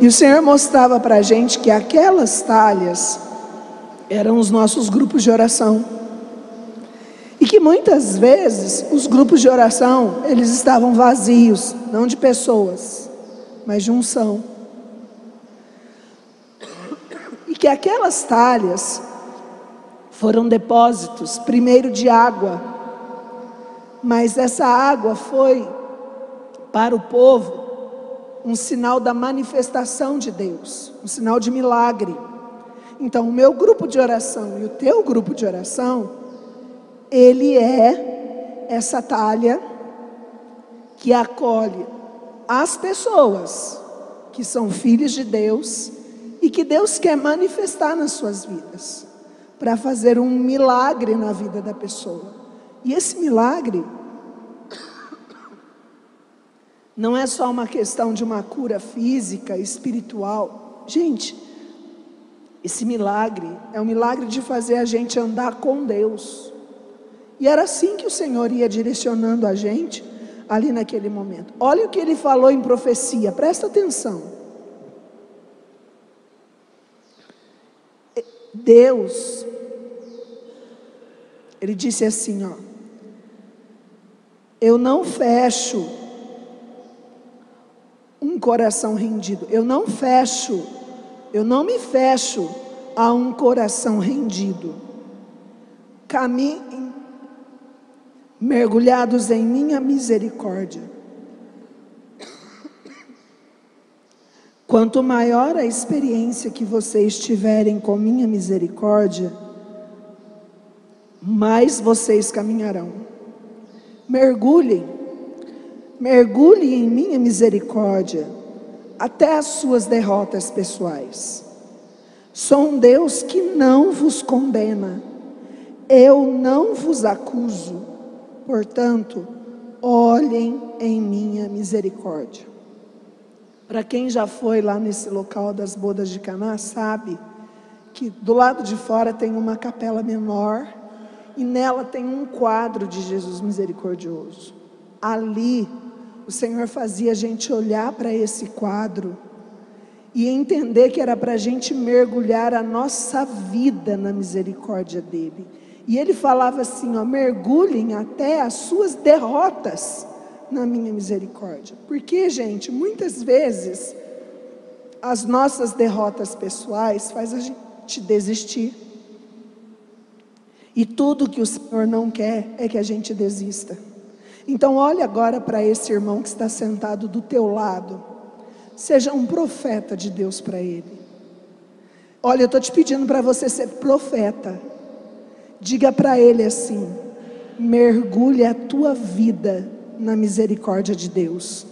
E o Senhor mostrava para a gente que aquelas talhas eram os nossos grupos de oração. E que muitas vezes os grupos de oração, eles estavam vazios, não de pessoas, mas de unção. E que aquelas talhas foram depósitos, primeiro de água, mas essa água foi para o povo um sinal da manifestação de Deus, um sinal de milagre. Então o meu grupo de oração e o teu grupo de oração, ele é essa talha que acolhe as pessoas que são filhos de Deus e que Deus quer manifestar nas suas vidas, para fazer um milagre na vida da pessoa. E esse milagre não é só uma questão de uma cura física, espiritual. Gente, esse milagre é um milagre de fazer a gente andar com Deus. E era assim que o Senhor ia direcionando a gente ali naquele momento. Olha o que Ele falou em profecia, presta atenção. Deus, Ele disse assim, ó: eu não fecho um coração rendido, eu não me fecho a um coração rendido. Caminhem mergulhados em minha misericórdia. Quanto maior a experiência que vocês tiverem com minha misericórdia, mais vocês caminharão. Mergulhem em minha misericórdia, até as suas derrotas pessoais. Sou um Deus que não vos condena, eu não vos acuso, portanto, olhem em minha misericórdia. Para quem já foi lá nesse local das bodas de Caná, sabe que do lado de fora tem uma capela menor, e nela tem um quadro de Jesus misericordioso. Ali, o Senhor fazia a gente olhar para esse quadro e entender que era para a gente mergulhar a nossa vida na misericórdia dEle. E Ele falava assim, ó: mergulhem até as suas derrotas na minha misericórdia. Porque, gente, muitas vezes as nossas derrotas pessoais faz a gente desistir. E tudo que o Senhor não quer é que a gente desista. Então olhe agora para esse irmão que está sentado do teu lado. Seja um profeta de Deus para ele. Olha, eu estou te pedindo para você ser profeta. Diga para ele assim: mergulhe a tua vida na misericórdia de Deus.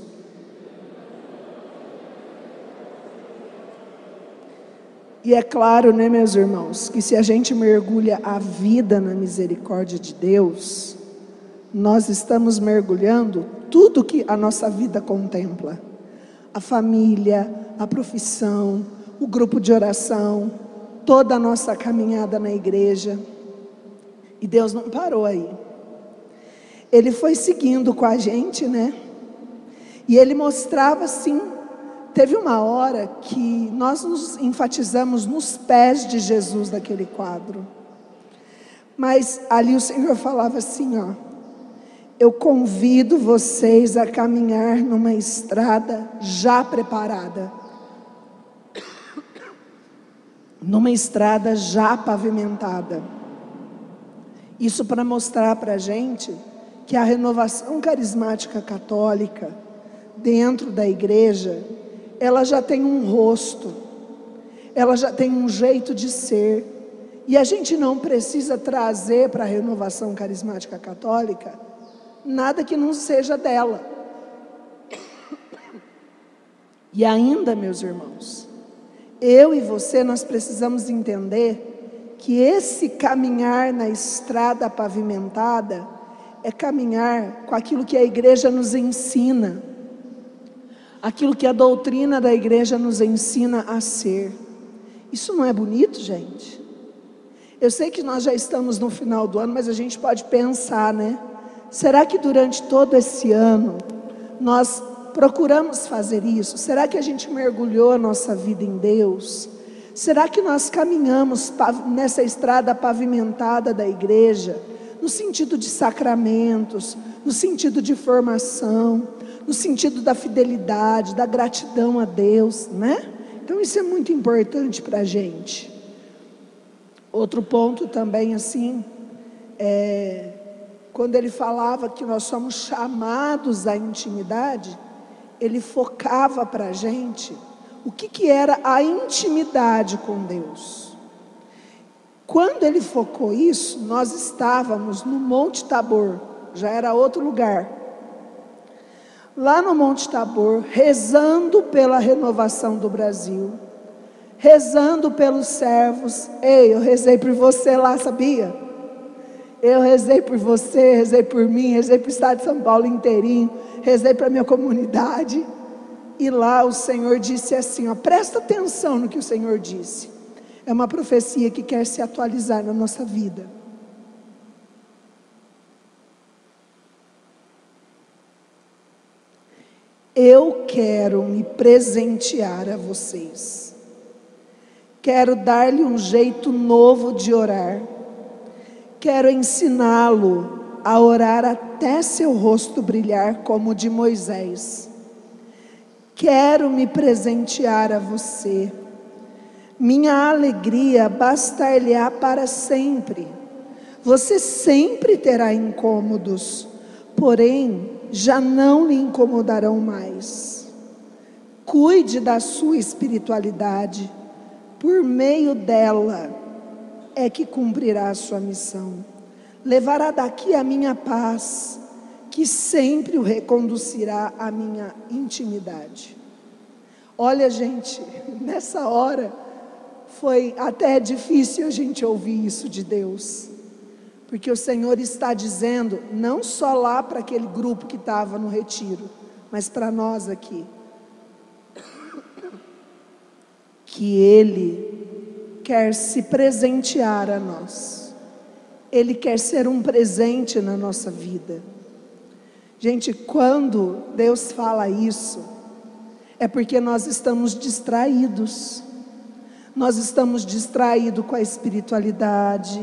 E é claro, né, meus irmãos, que se a gente mergulha a vida na misericórdia de Deus, nós estamos mergulhando tudo que a nossa vida contempla. A família, a profissão, o grupo de oração, toda a nossa caminhada na igreja. E Deus não parou aí. Ele foi seguindo com a gente, né? E Ele mostrava assim. Teve uma hora que nós nos enfatizamos nos pés de Jesus daquele quadro. Mas ali o Senhor falava assim, ó: eu convido vocês a caminhar numa estrada já preparada. Numa estrada já pavimentada. Isso para mostrar para a gente que a renovação carismática católica dentro da igreja, ela já tem um rosto, ela já tem um jeito de ser, e a gente não precisa trazer para a renovação carismática católica nada que não seja dela. E ainda, meus irmãos, eu e você, nós precisamos entender que esse caminhar na estrada pavimentada é caminhar com aquilo que a igreja nos ensina, aquilo que a doutrina da igreja nos ensina a ser. Isso não é bonito, gente? Eu sei que nós já estamos no final do ano, mas a gente pode pensar, né? Será que durante todo esse ano nós procuramos fazer isso? Será que a gente mergulhou a nossa vida em Deus? Será que nós caminhamos nessa estrada pavimentada da igreja, no sentido de sacramentos, no sentido de formação, no sentido da fidelidade, da gratidão a Deus, né? Então isso é muito importante para a gente. Outro ponto também assim, quando ele falava que nós somos chamados à intimidade, ele focava para a gente o que era a intimidade com Deus. Quando ele focou isso, nós estávamos no Monte Tabor, já era outro lugar. Lá no Monte Tabor, rezando pela renovação do Brasil, rezando pelos servos. Ei, eu rezei por você lá, sabia? Eu rezei por você, rezei por mim, rezei para o estado de São Paulo inteirinho, rezei para a minha comunidade. E lá o Senhor disse assim, ó, presta atenção no que o Senhor disse. É uma profecia que quer se atualizar na nossa vida. Eu quero me presentear a vocês. Quero dar-lhe um jeito novo de orar. Quero ensiná-lo a orar até seu rosto brilhar como o de Moisés. Quero me presentear a você. Minha alegria bastar-lhe-á para sempre. Você sempre terá incômodos, porém já não lhe incomodarão mais. Cuide da sua espiritualidade, por meio dela é que cumprirá a sua missão. Levará daqui a minha paz, que sempre o reconduzirá à minha intimidade. Olha, gente, nessa hora foi até difícil a gente ouvir isso de Deus, porque o Senhor está dizendo, não só lá para aquele grupo que estava no retiro, mas para nós aqui, que Ele quer se presentear a nós, Ele quer ser um presente na nossa vida. Gente, quando Deus fala isso, é porque nós estamos distraídos. Nós estamos distraídos com a espiritualidade,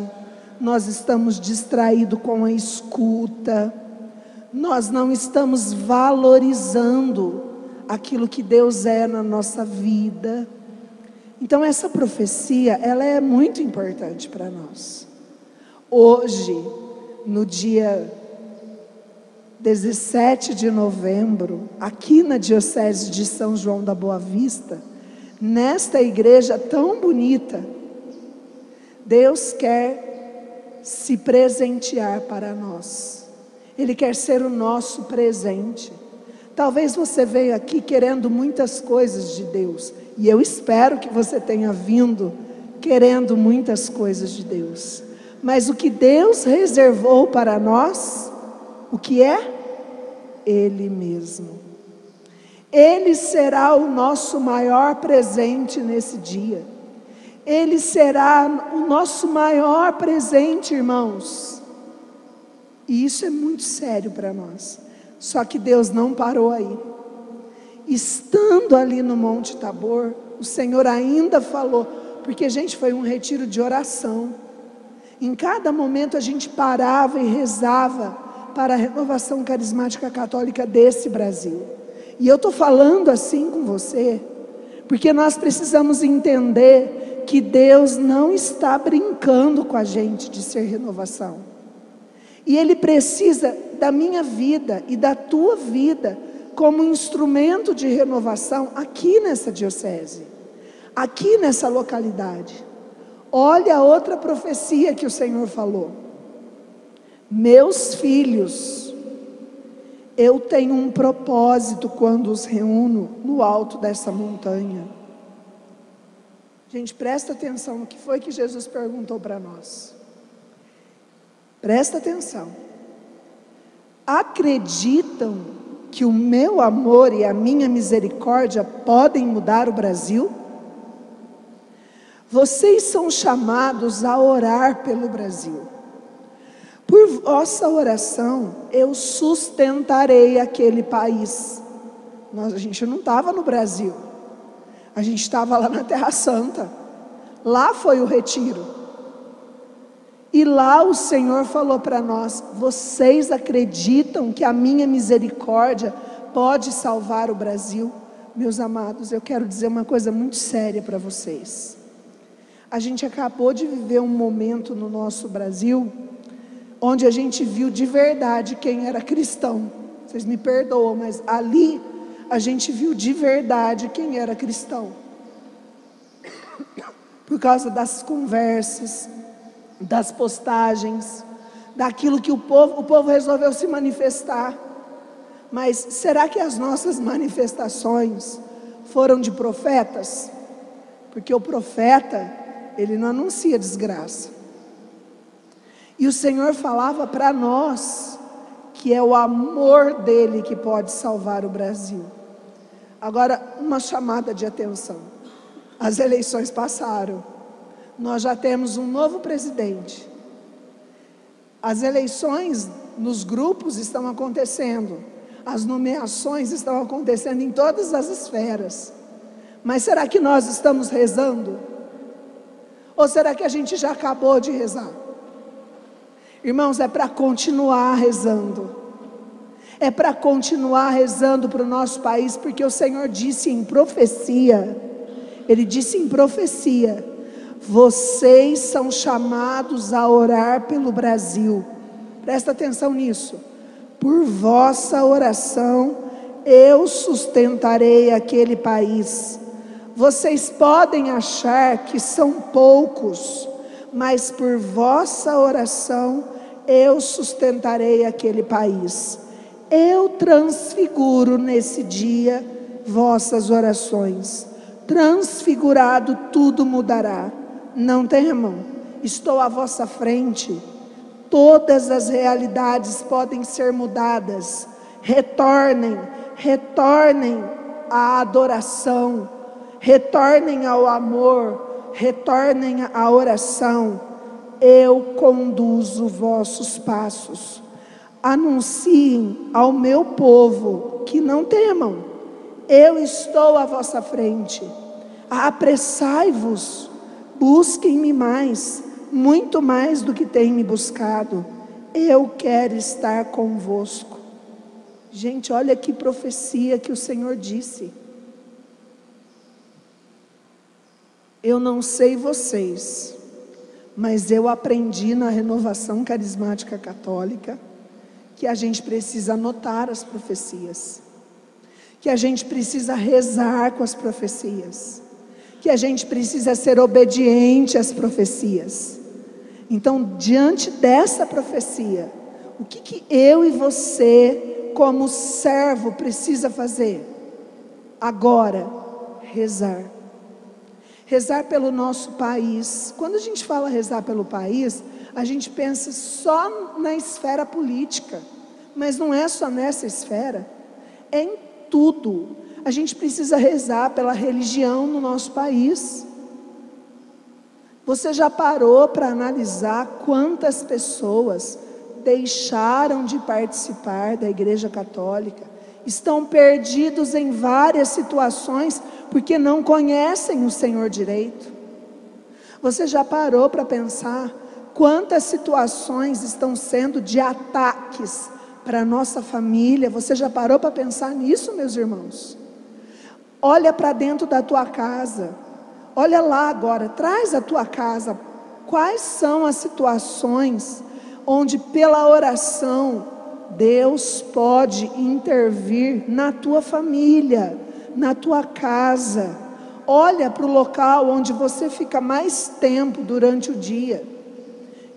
nós estamos distraídos com a escuta, nós não estamos valorizando aquilo que Deus é na nossa vida. Então essa profecia, ela é muito importante para nós. Hoje, no dia 17 de novembro, aqui na Diocese de São João da Boa Vista, nesta igreja tão bonita, Deus quer se presentear para nós. Ele quer ser o nosso presente. Talvez você veio aqui querendo muitas coisas de Deus, e eu espero que você tenha vindo querendo muitas coisas de Deus. Mas o que Deus reservou para nós, o que é? Ele mesmo. Ele será o nosso maior presente nesse dia. Ele será o nosso maior presente, irmãos. E isso é muito sério para nós. Só que Deus não parou aí. Estando ali no Monte Tabor, o Senhor ainda falou, porque, gente, foi um retiro de oração. Em cada momento a gente parava e rezava para a renovação carismática católica desse Brasil. E eu estou falando assim com você, porque nós precisamos entender que Deus não está brincando com a gente de ser renovação. E Ele precisa da minha vida e da tua vida como instrumento de renovação aqui nessa diocese, aqui nessa localidade. Olha a outra profecia que o Senhor falou. Meus filhos, eu tenho um propósito quando os reúno no alto dessa montanha. Gente, presta atenção no que foi que Jesus perguntou para nós. Presta atenção. Acreditam que o meu amor e a minha misericórdia podem mudar o Brasil? Vocês são chamados a orar pelo Brasil. Por vossa oração, eu sustentarei aquele país. A gente não estava no Brasil, a gente estava lá na Terra Santa, lá foi o retiro, e lá o Senhor falou para nós: vocês acreditam que a minha misericórdia pode salvar o Brasil? Meus amados, eu quero dizer uma coisa muito séria para vocês. A gente acabou de viver um momento no nosso Brasil, onde a gente viu de verdade quem era cristão. Vocês me perdoam, mas ali a gente viu de verdade quem era cristão. Por causa das conversas, das postagens, daquilo que o povo resolveu se manifestar. Mas será que as nossas manifestações foram de profetas? Porque o profeta, ele não anuncia desgraça. E o Senhor falava para nós que é o amor dele que pode salvar o Brasil. Agora, uma chamada de atenção. As eleições passaram. Nós já temos um novo presidente. As eleições nos grupos estão acontecendo. As nomeações estão acontecendo em todas as esferas. Mas será que nós estamos rezando? Ou será que a gente já acabou de rezar? Irmãos, é para continuar rezando. É para continuar rezando para o nosso país, porque o Senhor disse em profecia, Ele disse em profecia: vocês são chamados a orar pelo Brasil. Presta atenção nisso. Por vossa oração eu sustentarei aquele país. Vocês podem achar que são poucos, mas por vossa oração eu sustentarei aquele país. Eu transfiguro nesse dia vossas orações. Transfigurado tudo mudará. Não temam, estou à vossa frente. Todas as realidades podem ser mudadas. Retornem à adoração, retornem ao amor, retornem à oração. Eu conduzo vossos passos. Anunciem ao meu povo que não temam. Eu estou à vossa frente. Apressai-vos, busquem-me mais, muito mais do que tem me buscado. Eu quero estar convosco. Gente, olha que profecia que o Senhor disse. Eu não sei vocês, mas eu aprendi na renovação carismática católica que a gente precisa anotar as profecias, que a gente precisa rezar com as profecias, que a gente precisa ser obediente às profecias. Então, diante dessa profecia, o que eu e você, como servo, precisa fazer? Agora, rezar. Rezar pelo nosso país. Quando a gente fala rezar pelo país, a gente pensa só na esfera política, mas não é só nessa esfera, é em tudo. A gente precisa rezar pela religião no nosso país. Você já parou para analisar quantas pessoas deixaram de participar da Igreja Católica? Estão perdidos em várias situações porque não conhecem o Senhor direito. Você já parou para pensar quantas situações estão sendo de ataques para a nossa família? Você já parou para pensar nisso, meus irmãos? Olha para dentro da tua casa. Olha lá agora, traz a tua casa. Quais são as situações onde pela oração Deus pode intervir na tua família, na tua casa? Olha para o local onde você fica mais tempo durante o dia.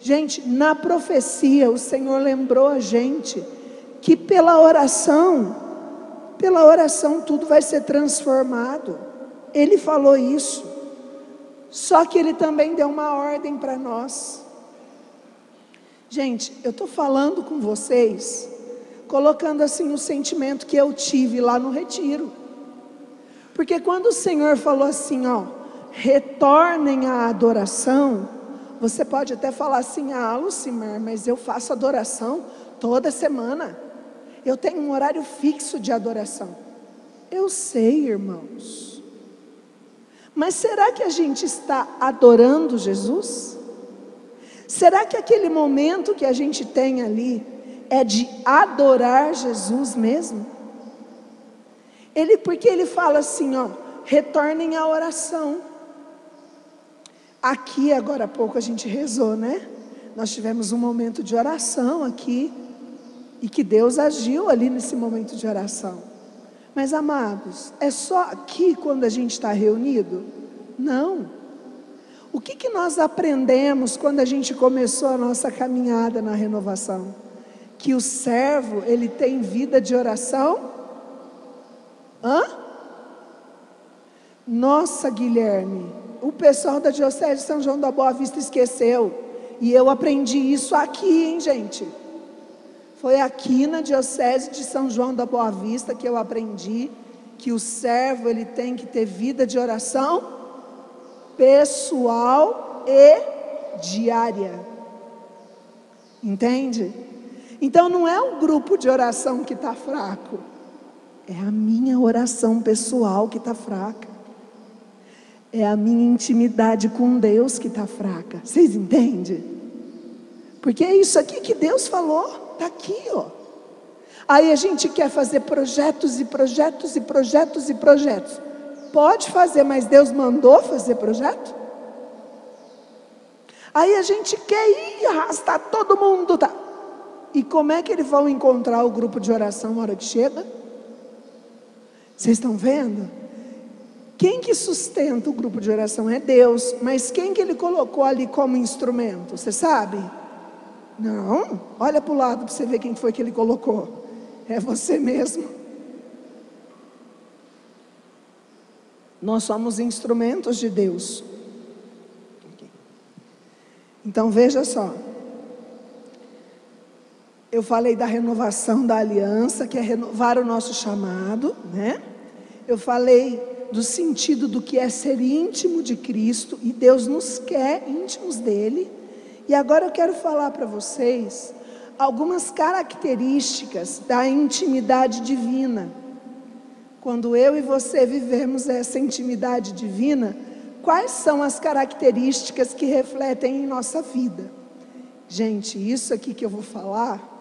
Gente, na profecia o Senhor lembrou a gente que pela oração tudo vai ser transformado. Ele falou isso. Só que Ele também deu uma ordem para nós. Gente, eu estou falando com vocês, colocando assim o sentimento que eu tive lá no retiro. Porque quando o Senhor falou assim, retornem à adoração, você pode até falar assim: Lucimar, mas eu faço adoração toda semana. Eu tenho um horário fixo de adoração. Eu sei, irmãos. Mas será que a gente está adorando Jesus? Será que aquele momento que a gente tem ali é de adorar Jesus mesmo? Porque ele fala assim, ó, retornem à oração. Aqui, agora há pouco, a gente rezou, né? Nós tivemos um momento de oração aqui, e que Deus agiu ali nesse momento de oração. Mas, amados, é só aqui quando a gente está reunido? Não. O que nós aprendemos quando a gente começou a nossa caminhada na renovação? Que o servo, ele tem vida de oração? Nossa, Guilherme, o pessoal da Diocese de São João da Boa Vista esqueceu. E eu aprendi isso aqui, hein, gente? Foi aqui na Diocese de São João da Boa Vista que eu aprendi que o servo, ele tem que ter vida de oração pessoal e diária. Entende? Então não é o grupo de oração que está fraco, é a minha oração pessoal que está fraca, é a minha intimidade com Deus que está fraca. Vocês entendem? Porque é isso aqui que Deus falou, está aqui, ó. Aí a gente quer fazer projetos e projetos e projetos e projetos. Pode fazer, mas Deus mandou fazer projeto? Aí a gente quer ir arrastar todo mundo, tá? E como é que eles vão encontrar o grupo de oração na hora que chega? Vocês estão vendo? Quem que sustenta o grupo de oração é Deus, mas quem que Ele colocou ali como instrumento? Você sabe? Não, olha para o lado para você ver quem foi que Ele colocou. É você mesmo. Nós somos instrumentos de Deus. Então veja só. Eu falei da renovação da aliança, que é renovar o nosso chamado, né? Eu falei do sentido do que é ser íntimo de Cristo, e Deus nos quer íntimos dele. E agora eu quero falar para vocês algumas características da intimidade divina. Quando eu e você vivemos essa intimidade divina, quais são as características que refletem em nossa vida? Gente, isso aqui que eu vou falar,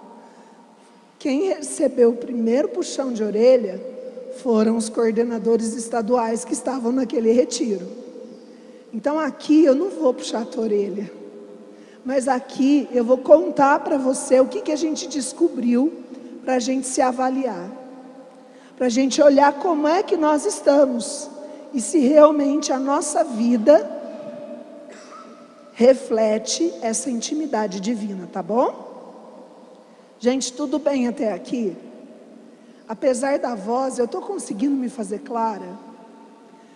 quem recebeu o primeiro puxão de orelha foram os coordenadores estaduais que estavam naquele retiro. Então aqui eu não vou puxar a tua orelha, mas aqui eu vou contar para você o que a gente descobriu, para a gente se avaliar, para a gente olhar como é que nós estamos e se realmente a nossa vida reflete essa intimidade divina, tá bom? Gente, tudo bem até aqui? Apesar da voz, eu estou conseguindo me fazer clara?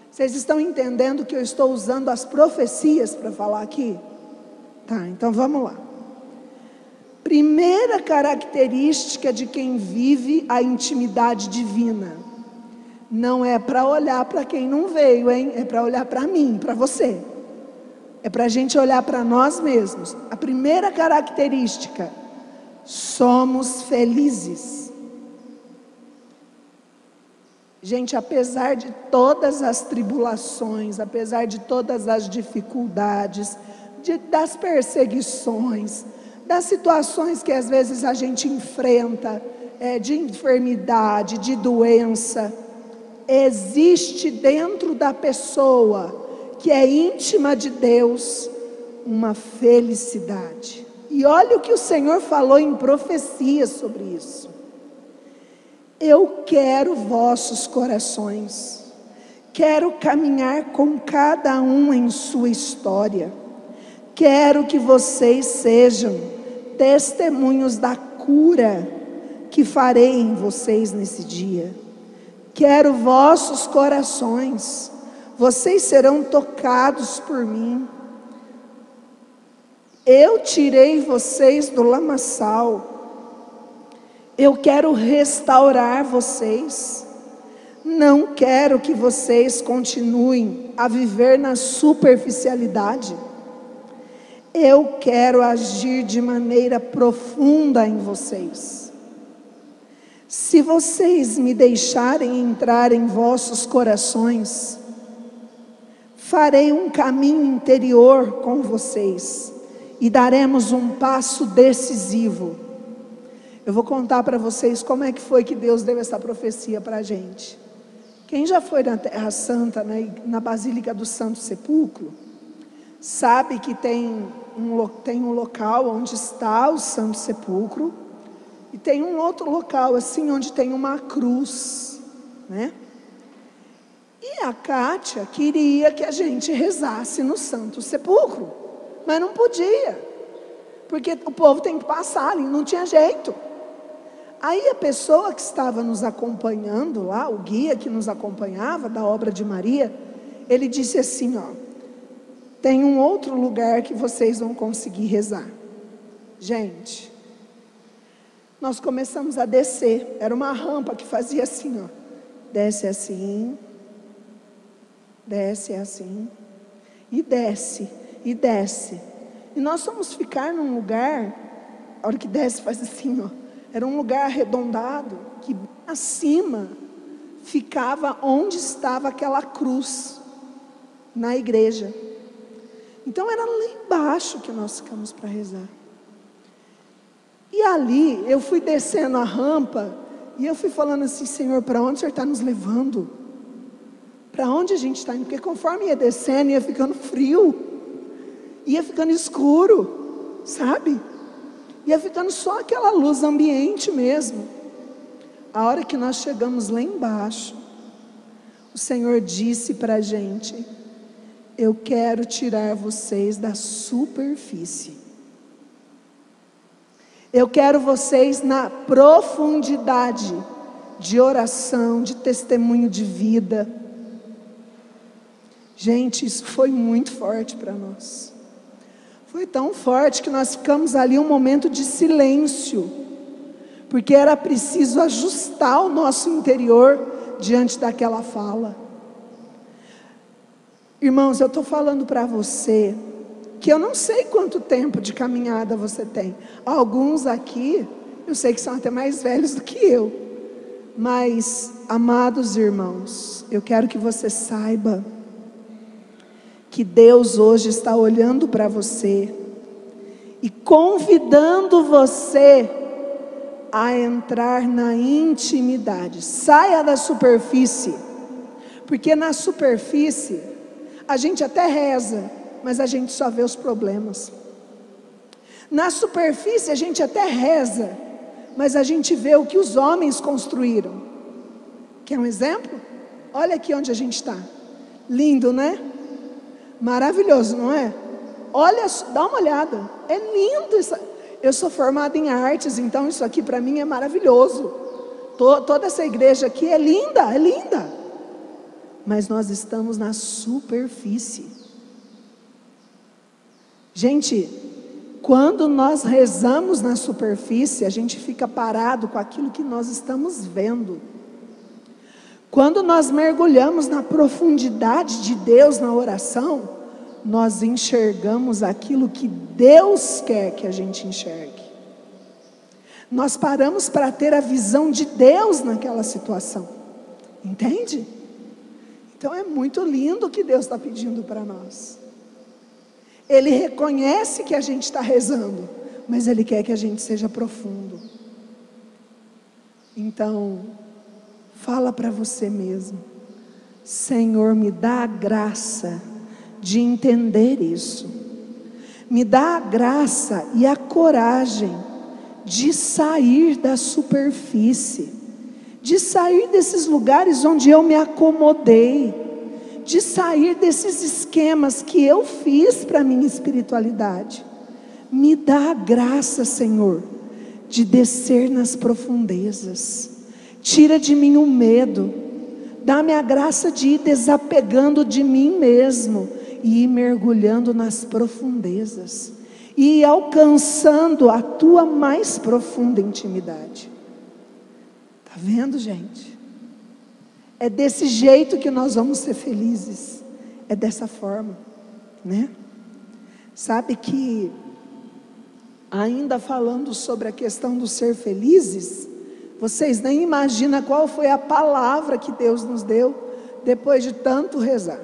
Vocês estão entendendo que eu estou usando as profecias para falar aqui? Tá, então vamos lá. Primeira característica de quem vive a intimidade divina. Não é para olhar para quem não veio, hein? É para olhar para mim, para você. É para a gente olhar para nós mesmos. A primeira característica: somos felizes. Gente, apesar de todas as tribulações, apesar de todas as dificuldades, das perseguições, das situações que às vezes a gente enfrenta, de enfermidade, de doença, existe dentro da pessoa que é íntima de Deus uma felicidade. E olha o que o Senhor falou em profecia sobre isso. Eu quero vossos corações, quero caminhar com cada um em sua história, quero que vocês sejam testemunhos da cura que farei em vocês nesse dia. Quero vossos corações, vocês serão tocados por mim. Eu tirei vocês do lamaçal. Eu quero restaurar vocês. Não quero que vocês continuem a viver na superficialidade. Eu quero agir de maneira profunda em vocês. Se vocês me deixarem entrar em vossos corações, farei um caminho interior com vocês e daremos um passo decisivo. Eu vou contar para vocês como é que foi que Deus deu essa profecia para a gente. Quem já foi na Terra Santa, na Basílica do Santo Sepulcro, sabe que tem um local onde está o Santo Sepulcro, e tem um outro local assim, onde tem uma cruz, né? E a Kátia queria que a gente rezasse no Santo Sepulcro, mas não podia, porque o povo tem que passar ali, não tinha jeito. Aí a pessoa que estava nos acompanhando lá, o guia que nos acompanhava da obra de Maria, ele disse assim, ó: tem um outro lugar que vocês vão conseguir rezar. Gente, nós começamos a descer, era uma rampa que fazia assim, ó, desce assim, desce assim, e desce, e desce. E nós fomos ficar num lugar, a hora que desce faz assim, ó, era um lugar arredondado, que acima ficava onde estava aquela cruz, na igreja. Então era lá embaixo que nós ficamos para rezar. E ali, eu fui descendo a rampa, e eu fui falando assim: Senhor, para onde o Senhor está nos levando? Para onde a gente está indo? Porque conforme ia descendo, ia ficando frio, ia ficando escuro, sabe? Ia ficando só aquela luz ambiente mesmo. A hora que nós chegamos lá embaixo, o Senhor disse para a gente: eu quero tirar vocês da superfície. Eu quero vocês na profundidade de oração, de testemunho de vida. Gente, isso foi muito forte para nós. Foi tão forte que nós ficamos ali um momento de silêncio, porque era preciso ajustar o nosso interior diante daquela fala. Irmãos, eu estou falando para você que eu não sei quanto tempo de caminhada você tem. Alguns aqui, eu sei que são até mais velhos do que eu. Mas, amados irmãos, eu quero que você saiba que Deus hoje está olhando para você e convidando você a entrar na intimidade. Saia da superfície, porque na superfície a gente até reza, mas a gente só vê os problemas. Na superfície a gente até reza, mas a gente vê o que os homens construíram. Quer um exemplo? Olha aqui onde a gente está. Lindo, né? Maravilhoso, não é? Olha, dá uma olhada. É lindo isso. Eu sou formada em artes, então isso aqui para mim é maravilhoso. Toda essa igreja aqui é linda, é linda. Mas nós estamos na superfície. Gente, quando nós rezamos na superfície, a gente fica parado com aquilo que nós estamos vendo. Quando nós mergulhamos na profundidade de Deus na oração, nós enxergamos aquilo que Deus quer que a gente enxergue. Nós paramos para ter a visão de Deus naquela situação. Entende? Então é muito lindo o que Deus está pedindo para nós. Ele reconhece que a gente está rezando, mas Ele quer que a gente seja profundo. Então, fala para você mesmo: Senhor, me dá a graça de entender isso. Me dá a graça e a coragem de sair da superfície, de sair desses lugares onde eu me acomodei, de sair desses esquemas que eu fiz para a minha espiritualidade. Me dá a graça, Senhor, de descer nas profundezas. Tira de mim o medo. Dá-me a graça de ir desapegando de mim mesmo e ir mergulhando nas profundezas e ir alcançando a tua mais profunda intimidade. Tá vendo, gente? É desse jeito que nós vamos ser felizes. É dessa forma, né? Sabe que, ainda falando sobre a questão do ser felizes, Vocês nem imaginam qual foi a palavra que Deus nos deu depois de tanto rezar.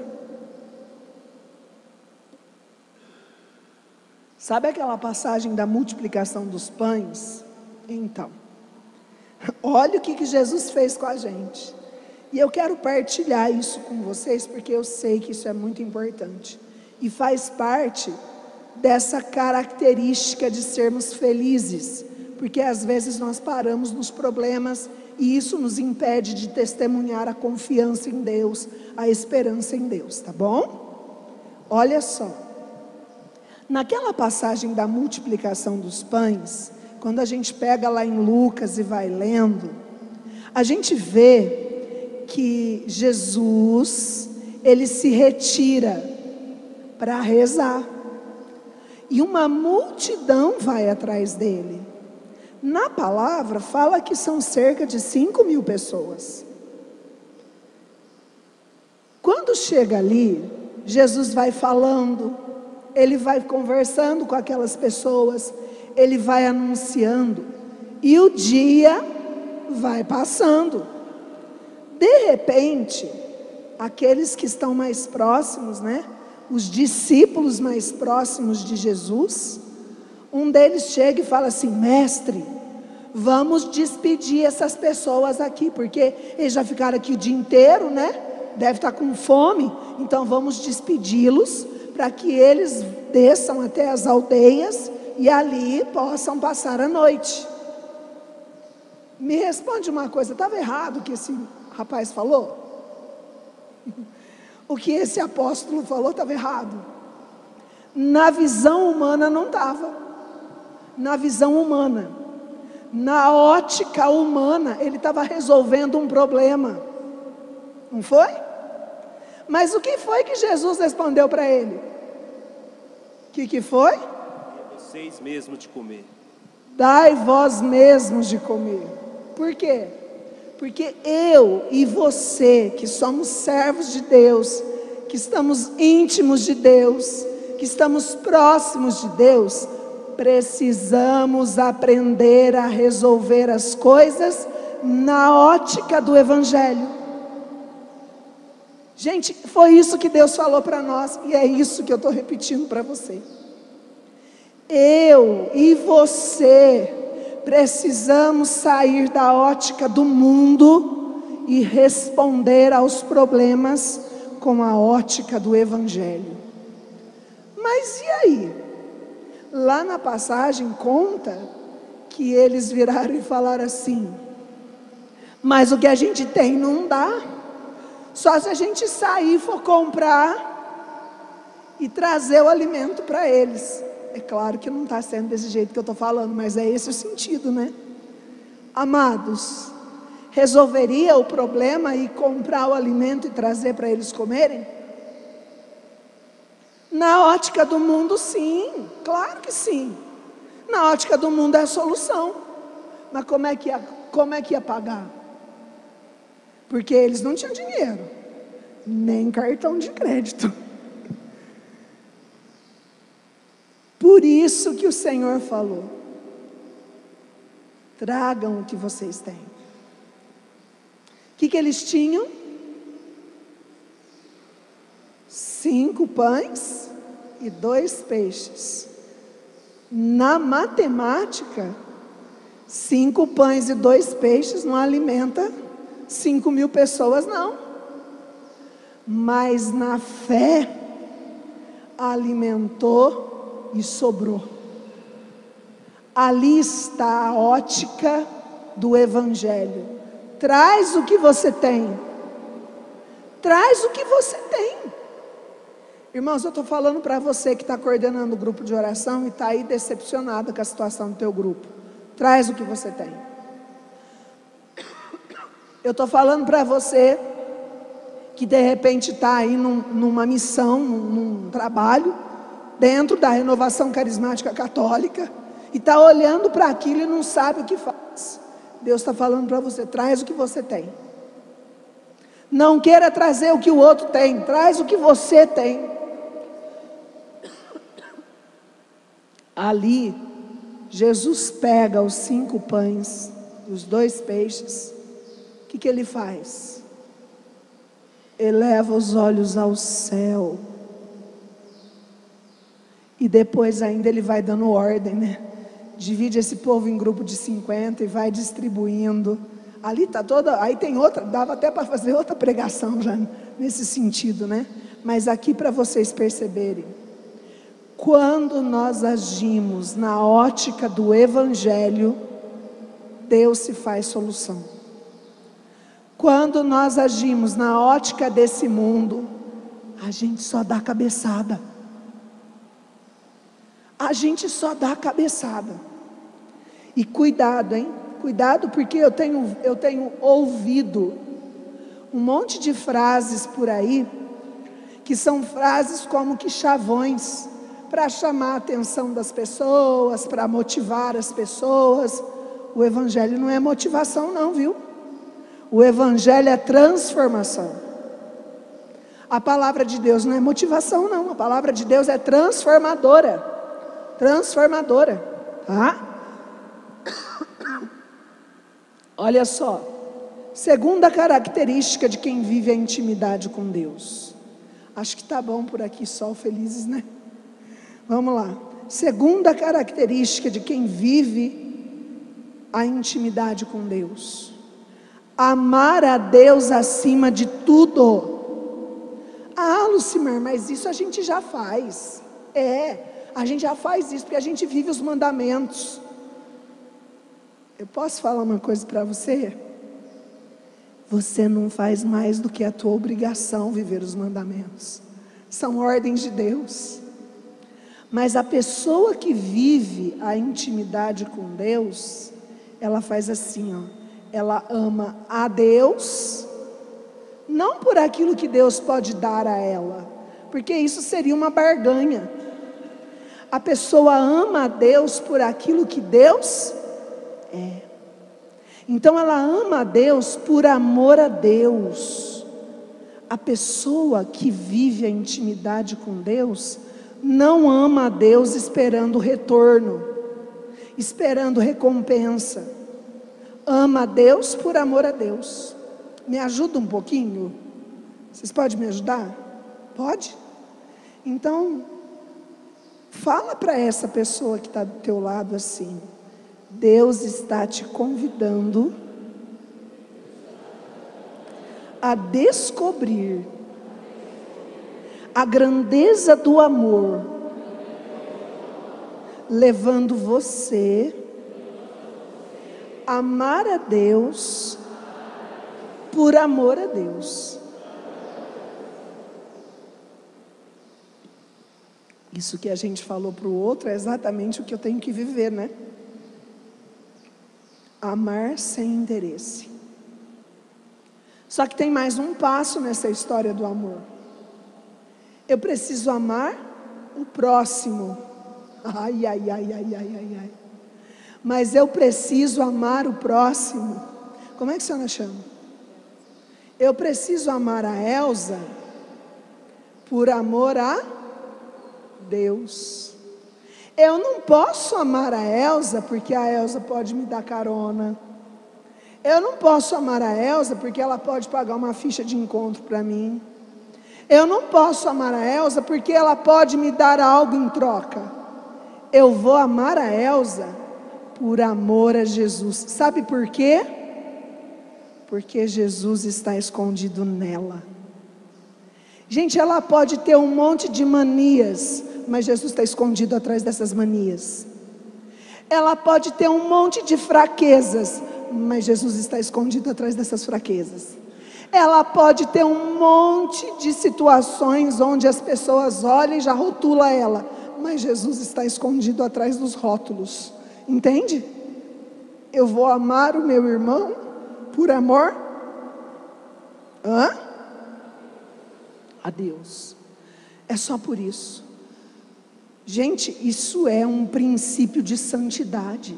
Sabe aquela passagem da multiplicação dos pães? Então, olha o que Jesus fez com a gente. E eu quero partilhar isso com vocês, porque eu sei que isso é muito importante. E faz parte dessa característica de sermos felizes. Porque às vezes nós paramos nos problemas e isso nos impede de testemunhar a confiança em Deus, a esperança em Deus, tá bom? Olha só. Naquela passagem da multiplicação dos pães, quando a gente pega lá em Lucas e vai lendo, a gente vê que Jesus, ele se retira para rezar, e uma multidão vai atrás dele. Na palavra fala que são cerca de 5.000 pessoas. Quando chega ali, Jesus vai falando, ele vai conversando com aquelas pessoas, ele vai anunciando, e o dia vai passando. De repente, aqueles que estão mais próximos, os discípulos mais próximos de Jesus, um deles chega e fala assim: mestre, vamos despedir essas pessoas aqui, porque eles já ficaram aqui o dia inteiro, deve estar com fome, então vamos despedi-los, para que eles desçam até as aldeias e ali possam passar a noite. Me responde uma coisa, estava errado o que esse rapaz falou? O que esse apóstolo falou estava errado? Na visão humana não estava. Na visão humana, na ótica humana, ele estava resolvendo um problema, não foi? Mas o que foi que Jesus respondeu para ele? O que foi? Dai vocês mesmos de comer. Dai vós mesmos de comer. Por quê? Porque eu e você, que somos servos de Deus, que estamos íntimos de Deus, que estamos próximos de Deus, precisamos aprender a resolver as coisas na ótica do Evangelho. Gente, foi isso que Deus falou para nós, e é isso que eu estou repetindo para você. Eu e você precisamos sair da ótica do mundo e responder aos problemas com a ótica do Evangelho. Mas e aí? Lá na passagem conta que eles viraram e falaram assim: mas o que a gente tem não dá. Só se a gente sair, for comprar e trazer o alimento para eles. É claro que não está sendo desse jeito que eu estou falando, mas é esse o sentido, Amados, resolveria o problema e comprar o alimento e trazer para eles comerem? Na ótica do mundo, sim, claro que sim. Na ótica do mundo é a solução. Mas como é que ia pagar? Porque eles não tinham dinheiro, nem cartão de crédito. Por isso que o Senhor falou: tragam o que vocês têm. O que eles tinham? 5 pães e 2 peixes. Na matemática, 5 pães e 2 peixes não alimenta 5.000 pessoas, não. Mas na fé, alimentou e sobrou. Ali está a ótica do Evangelho. Traz o que você tem. Traz o que você tem. Irmãos, eu estou falando para você que está coordenando o grupo de oração e está aí decepcionado com a situação do teu grupo. Traz o que você tem. Eu estou falando para você que de repente está aí numa missão, num trabalho, dentro da Renovação Carismática Católica, e está olhando para aquilo e não sabe o que faz. Deus está falando para você: traz o que você tem. Não queira trazer o que o outro tem, traz o que você tem. Ali, Jesus pega os 5 pães dos 2 peixes, o que ele faz? Eleva os olhos ao céu. E depois ainda ele vai dando ordem, né? Divide esse povo em grupo de 50 e vai distribuindo. Ali está toda, aí tem outra, dava até para fazer outra pregação já nesse sentido, né? Mas aqui para vocês perceberem, quando nós agimos na ótica do Evangelho, Deus se faz solução. Quando nós agimos na ótica desse mundo, a gente só dá cabeçada. A gente só dá cabeçada. E cuidado, hein? Cuidado, porque eu tenho ouvido um monte de frases por aí, que são frases como que chavões, para chamar a atenção das pessoas, para motivar as pessoas. O Evangelho não é motivação não, viu? O Evangelho é transformação. A palavra de Deus não é motivação não, a palavra de Deus é transformadora. Transformadora, tá? Olha só, segunda característica de quem vive a intimidade com Deus. Acho que tá bom por aqui, só felizes, né? Vamos lá. Segunda característica de quem vive a intimidade com Deus: amar a Deus acima de tudo. Ah, Lucimar, mas isso a gente já faz. A gente já faz isso porque a gente vive os mandamentos. Eu posso falar uma coisa para você? Você não faz mais do que a tua obrigação viver os mandamentos. São ordens de Deus. Mas a pessoa que vive a intimidade com Deus, ela faz assim, ó. Ela ama a Deus, não por aquilo que Deus pode dar a ela, porque isso seria uma barganha. A pessoa ama a Deus por aquilo que Deus é. Então ela ama a Deus por amor a Deus. A pessoa que vive a intimidade com Deus não ama a Deus esperando retorno, esperando recompensa. Ama a Deus por amor a Deus. Me ajuda um pouquinho? Vocês podem me ajudar? Pode? Então, fala para essa pessoa que está do teu lado assim: Deus está te convidando a descobrir a grandeza do amor, levando você a amar a Deus por amor a Deus. Isso que a gente falou para o outro é exatamente o que eu tenho que viver, né? Amar sem interesse. Só que tem mais um passo nessa história do amor. Eu preciso amar o próximo. Ai. Mas eu preciso amar o próximo. Como é que a senhora chama? Eu preciso amar a Elza por amor a Deus. Eu não posso amar a Elza porque a Elza pode me dar carona. Eu não posso amar a Elza porque ela pode pagar uma ficha de encontro para mim. Eu não posso amar a Elza porque ela pode me dar algo em troca. Eu vou amar a Elza por amor a Jesus. Sabe por quê? Porque Jesus está escondido nela. Gente, ela pode ter um monte de manias, mas Jesus está escondido atrás dessas manias. Ela pode ter um monte de fraquezas, mas Jesus está escondido atrás dessas fraquezas. Ela pode ter um monte de situações onde as pessoas olham e já rotulam ela, mas Jesus está escondido atrás dos rótulos. Entende? Eu vou amar o meu irmão por amor a Deus. É só por isso. Gente, isso é um princípio de santidade.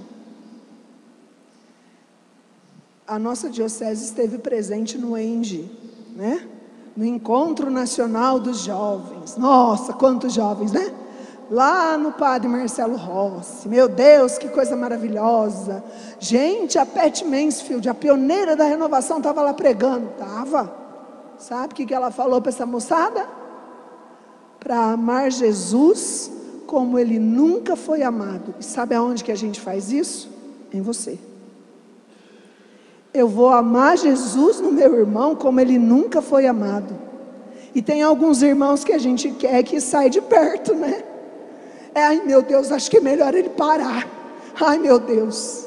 A nossa diocese esteve presente no ENGE, né? No Encontro Nacional dos Jovens. Nossa, quantos jovens, né? lá no Padre Marcelo Rossi. Meu Deus, que coisa maravilhosa. Gente, a Pat Mansfield, a pioneira da renovação, estava lá pregando. Estava. Sabe o que ela falou para essa moçada? Para amar Jesus como Ele nunca foi amado. E sabe aonde que a gente faz isso? Em você. Eu vou amar Jesus no meu irmão como Ele nunca foi amado. E tem alguns irmãos que a gente quer que saia de perto, né? Ai meu Deus, acho que é melhor ele parar. Ai meu Deus.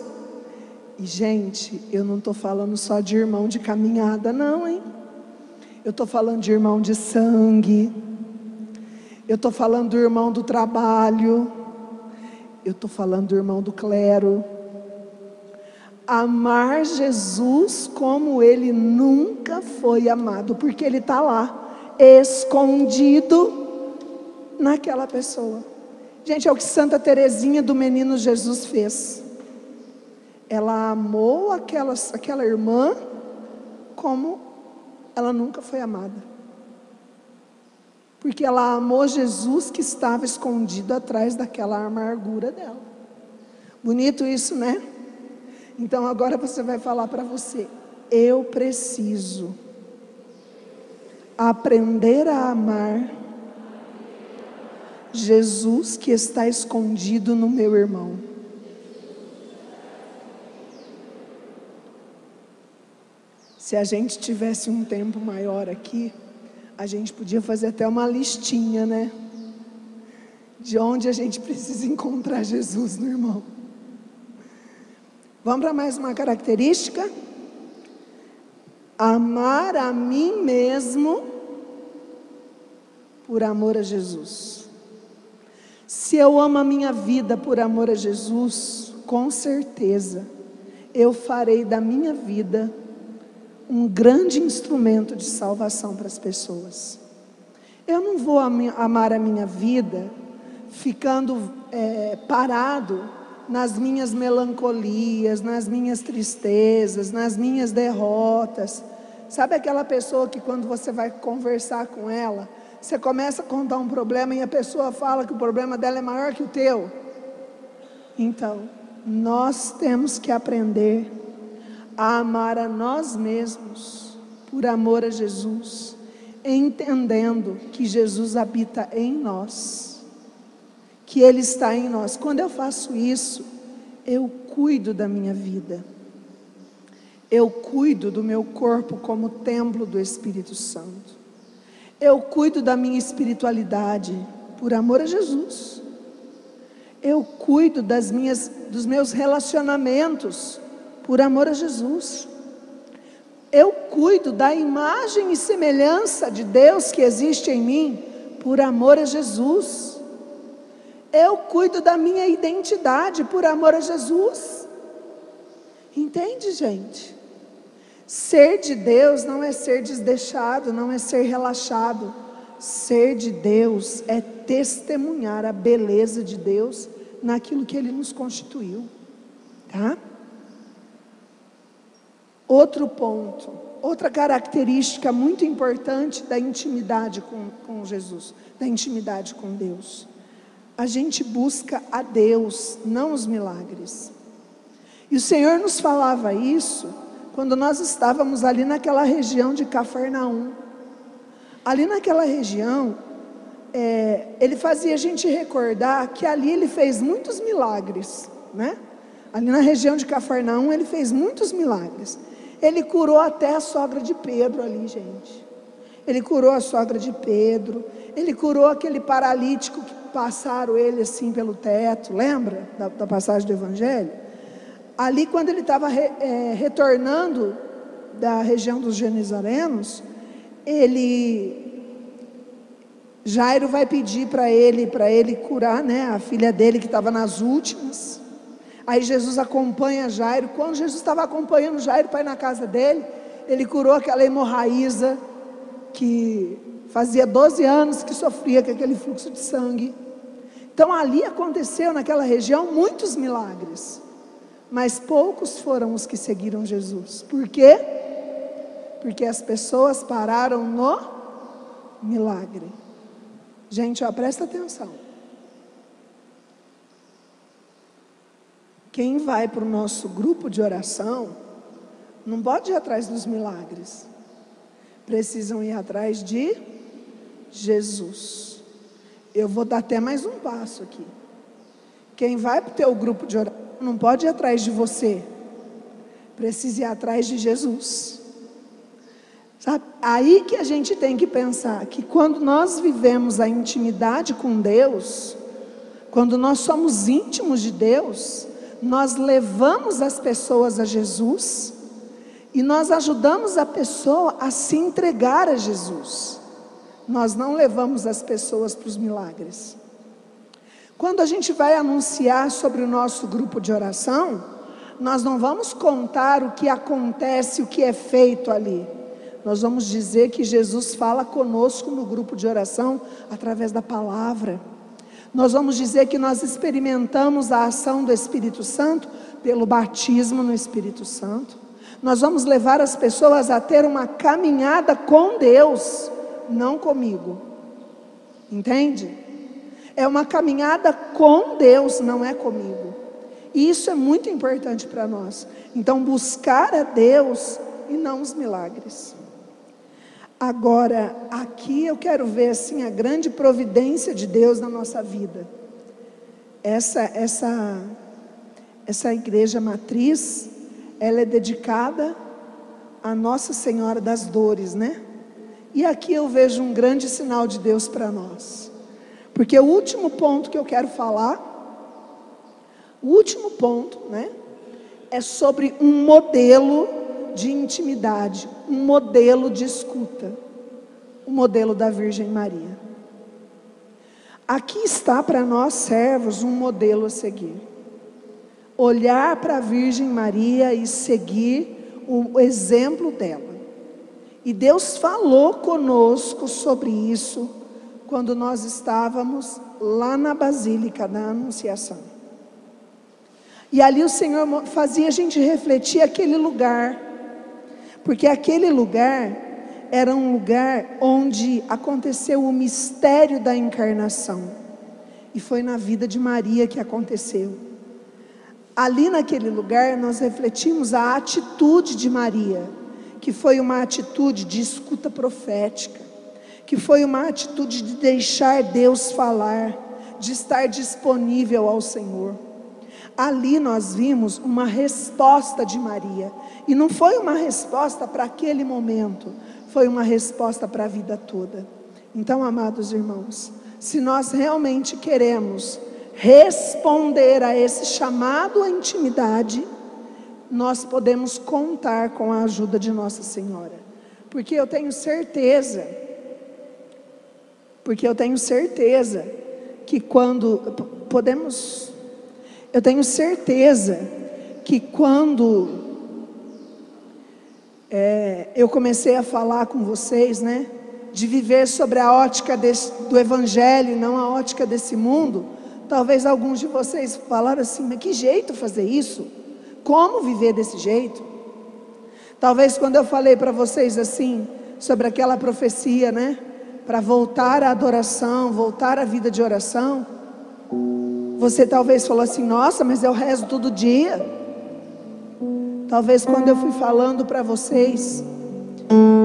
E gente, eu não estou falando só de irmão de caminhada não, hein? Eu estou falando de irmão de sangue. Eu estou falando do irmão do trabalho. Eu estou falando do irmão do clero. Amar Jesus como Ele nunca foi amado, porque Ele está lá, escondido naquela pessoa. Gente, é o que Santa Teresinha do Menino Jesus fez. Ela amou aquela irmã como ela nunca foi amada. Porque ela amou Jesus que estava escondido atrás daquela amargura dela. Bonito isso, né? Então agora você vai falar para você: eu preciso aprender a amar Jesus que está escondido no meu irmão. Se a gente tivesse um tempo maior aqui, a gente podia fazer até uma listinha, né? De onde a gente precisa encontrar Jesus no irmão. Vamos para mais uma característica? Amar a mim mesmo por amor a Jesus. Se eu amo a minha vida por amor a Jesus, com certeza eu farei da minha vida um grande instrumento de salvação para as pessoas. Eu não vou amar a minha vida ficando parado nas minhas melancolias, nas minhas tristezas, nas minhas derrotas. Sabe aquela pessoa que quando você vai conversar com ela, você começa a contar um problema e a pessoa fala que o problema dela é maior que o teu? Então, nós temos que aprender a amar a nós mesmos por amor a Jesus, entendendo que Jesus habita em nós, que Ele está em nós. Quando eu faço isso, eu cuido da minha vida, eu cuido do meu corpo como templo do Espírito Santo, eu cuido da minha espiritualidade por amor a Jesus, eu cuido dos meus relacionamentos por amor a Jesus, eu cuido da imagem e semelhança de Deus que existe em mim por amor a Jesus, eu cuido da minha identidade por amor a Jesus. Entende, gente? Ser de Deus não é ser desleixado, não é ser relaxado. Ser de Deus é testemunhar a beleza de Deus naquilo que Ele nos constituiu, tá? Outro ponto, outra característica muito importante da intimidade com Jesus, da intimidade com Deus. A gente busca a Deus, não os milagres. E o Senhor nos falava isso quando nós estávamos ali naquela região de Cafarnaum. Ali naquela região, Ele fazia a gente recordar que ali Ele fez muitos milagres, né? Ali na região de Cafarnaum Ele fez muitos milagres. Ele curou até a sogra de Pedro ali, gente. Ele curou a sogra de Pedro. Ele curou aquele paralítico que passaram ele assim pelo teto. Lembra da passagem do Evangelho? Ali quando ele estava retornando da região dos Genesarenos, Jairo vai pedir para ele curar, né, a filha dele que estava nas últimas. Aí Jesus acompanha Jairo. Quando Jesus estava acompanhando Jairo para ir na casa dele, ele curou aquela hemorraísa que fazia 12 anos que sofria com aquele fluxo de sangue. Então ali aconteceu naquela região muitos milagres, mas poucos foram os que seguiram Jesus. Por quê? Porque as pessoas pararam no milagre. Gente, ó, presta atenção. quem vai para o nosso grupo de oração não pode ir atrás dos milagres. Precisam ir atrás de Jesus. Eu vou dar até mais um passo aqui. Quem vai para o teu grupo de oração não pode ir atrás de você. Precisa ir atrás de Jesus. Sabe? Aí que a gente tem que pensar que quando nós vivemos a intimidade com Deus, quando nós somos íntimos de Deus, nós levamos as pessoas a Jesus e nós ajudamos a pessoa a se entregar a Jesus. Nós não levamos as pessoas para os milagres. Quando a gente vai anunciar sobre o nosso grupo de oração, nós não vamos contar o que acontece, o que é feito ali. Nós vamos dizer que Jesus fala conosco no grupo de oração através da palavra. Nós vamos dizer que nós experimentamos a ação do Espírito Santo pelo batismo no Espírito Santo. Nós vamos levar as pessoas a ter uma caminhada com Deus, não comigo. Entende? É uma caminhada com Deus, não é comigo. E isso é muito importante para nós. Então, buscar a Deus e não os milagres. Agora, aqui eu quero ver assim a grande providência de Deus na nossa vida. Essa igreja matriz, ela é dedicada a Nossa Senhora das Dores, né? E aqui eu vejo um grande sinal de Deus para nós. Porque o último ponto que eu quero falar, o último ponto, né? É sobre um modelo de intimidade, um modelo de escuta, o modelo da Virgem Maria. Aqui está para nós servos um modelo a seguir. Olhar para a Virgem Maria e seguir o exemplo dela. E Deus falou conosco sobre isso quando nós estávamos lá na Basílica da Anunciação. E ali o Senhor fazia a gente refletir aquele lugar, porque aquele lugar era um lugar onde aconteceu o mistério da encarnação, e foi na vida de Maria que aconteceu. Ali naquele lugar nós refletimos a atitude de Maria, que foi uma atitude de escuta profética, que foi uma atitude de deixar Deus falar, de estar disponível ao Senhor. Ali nós vimos uma resposta de Maria, e não foi uma resposta para aquele momento, foi uma resposta para a vida toda. Então, amados irmãos, se nós realmente queremos responder a esse chamado à intimidade, nós podemos contar com a ajuda de Nossa Senhora, porque eu tenho certeza que quando eu comecei a falar com vocês, né, de viver sobre a ótica do Evangelho e não a ótica desse mundo, talvez alguns de vocês falaram assim, mas que jeito fazer isso? Como viver desse jeito? Talvez quando eu falei para vocês assim, sobre aquela profecia, né, para voltar à adoração, voltar à vida de oração, você talvez falou assim, nossa, mas eu rezo todo dia. Talvez quando eu fui falando para vocês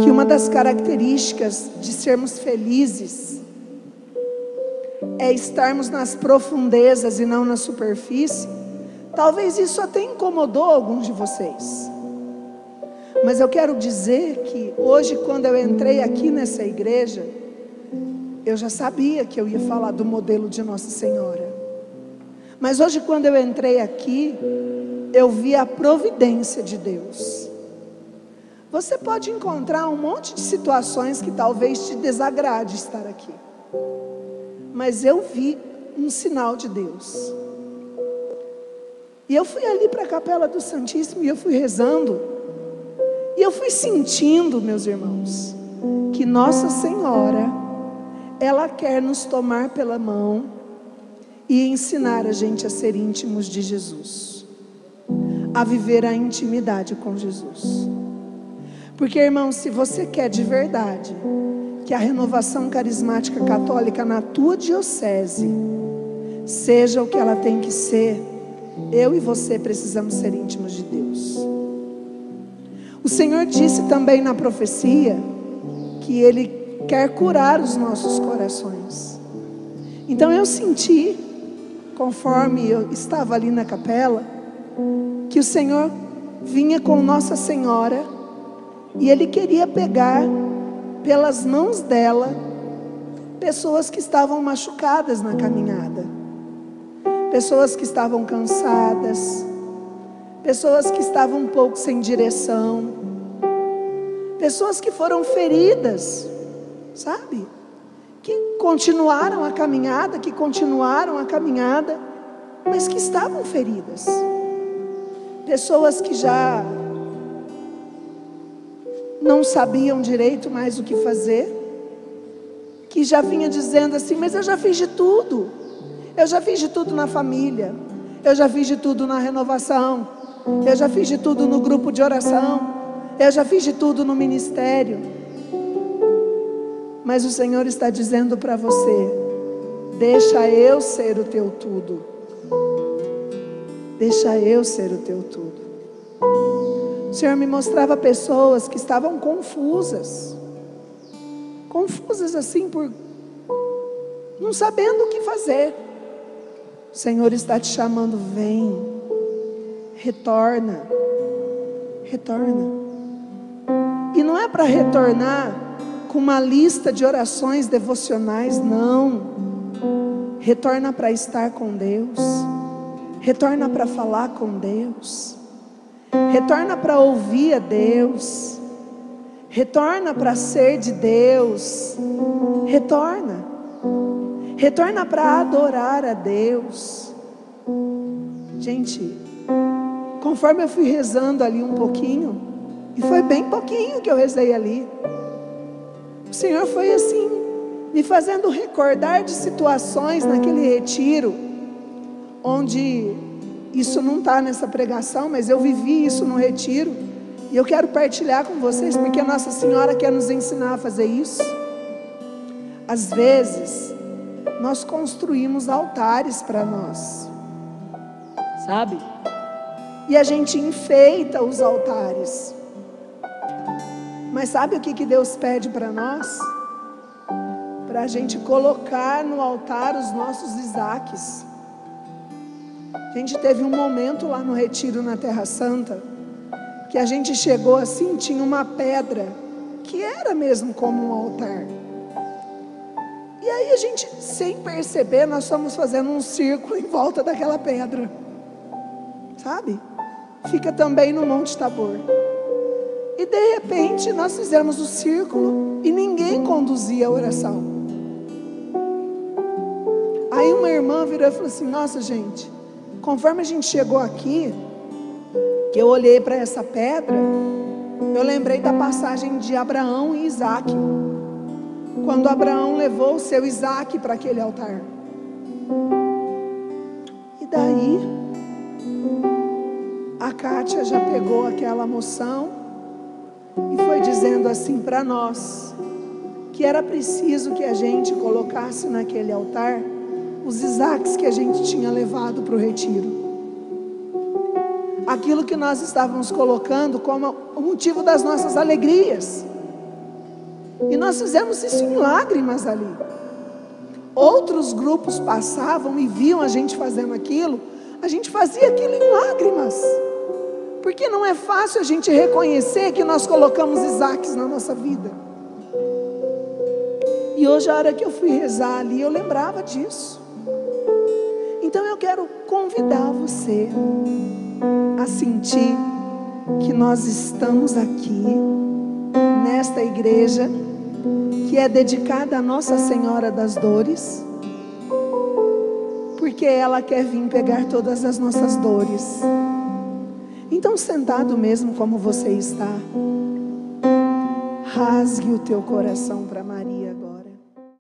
que uma das características de sermos felizes é estarmos nas profundezas e não na superfície, talvez isso até incomodou alguns de vocês. Mas eu quero dizer que hoje, quando eu entrei aqui nessa igreja, eu já sabia que eu ia falar do modelo de Nossa Senhora. Mas hoje, quando eu entrei aqui, eu vi a providência de Deus. Você pode encontrar um monte de situações que talvez te desagrade estar aqui, mas eu vi um sinal de Deus. E eu fui ali para a Capela do Santíssimo e eu fui rezando, e eu fui sentindo, meus irmãos, que Nossa Senhora, ela quer nos tomar pela mão e ensinar a gente a ser íntimos de Jesus, a viver a intimidade com Jesus. Porque, irmãos, se você quer de verdade que a renovação carismática católica na tua diocese seja o que ela tem que ser, Eu e você precisamos ser íntimos de Deus. O Senhor disse também na profecia que Ele quer curar os nossos corações. Então eu senti, conforme eu estava ali na capela, que o Senhor vinha com Nossa Senhora e Ele queria pegar pelas mãos dela pessoas que estavam machucadas na caminhada, pessoas que estavam cansadas, pessoas que estavam um pouco sem direção, pessoas que foram feridas, sabe? Que continuaram a caminhada, mas que estavam feridas. Pessoas que já não sabiam direito mais o que fazer, que já vinha dizendo assim: mas eu já fiz de tudo. Eu já fiz de tudo na família, eu já fiz de tudo na renovação, eu já fiz de tudo no grupo de oração, eu já fiz de tudo no ministério. Mas o Senhor está dizendo para você: deixa eu ser o teu tudo. Deixa eu ser o teu tudo. O Senhor me mostrava pessoas que estavam confusas assim, por não sabendo o que fazer. O Senhor está te chamando: vem, retorna. E não é para retornar com uma lista de orações devocionais, não. Retorna para estar com Deus, retorna para falar com Deus, retorna para ouvir a Deus, retorna para ser de Deus, retorna para adorar a Deus. Gente, conforme eu fui rezando ali um pouquinho, e foi bem pouquinho que eu rezei ali, o Senhor foi assim, me fazendo recordar de situações naquele retiro, onde isso não está nessa pregação, mas eu vivi isso no retiro, e eu quero partilhar com vocês, porque Nossa Senhora quer nos ensinar a fazer isso. Às vezes, nós construímos altares para nós, sabe? E a gente enfeita os altares. Mas sabe o que Deus pede para nós? Para a gente colocar no altar os nossos Isaques. A gente teve um momento lá no retiro na Terra Santa, que a gente chegou assim, tinha uma pedra, que era mesmo como um altar. E aí a gente, sem perceber, nós fomos fazendo um círculo em volta daquela pedra. Sabe? Fica também no Monte Tabor. E de repente nós fizemos o círculo e ninguém conduzia a oração. Aí uma irmã virou e falou assim: nossa gente, conforme a gente chegou aqui, que eu olhei para essa pedra, eu lembrei da passagem de Abraão e Isaac, quando Abraão levou o seu Isaac para aquele altar. E daí a Kátia já pegou aquela moção e foi dizendo assim para nós, que era preciso que a gente colocasse naquele altar os Isaques que a gente tinha levado para o retiro. Aquilo que nós estávamos colocando como o motivo das nossas alegrias. E nós fizemos isso em lágrimas ali. Outros grupos passavam e viam a gente fazendo aquilo. A gente fazia aquilo em lágrimas. Porque não é fácil a gente reconhecer que nós colocamos Isaques na nossa vida. E hoje, a hora que eu fui rezar ali, eu lembrava disso. Então eu quero convidar você a sentir que nós estamos aqui, nesta igreja, que é dedicada a Nossa Senhora das Dores, porque ela quer vir pegar todas as nossas dores. Então, sentado mesmo como você está, rasgue o teu coração para Maria agora.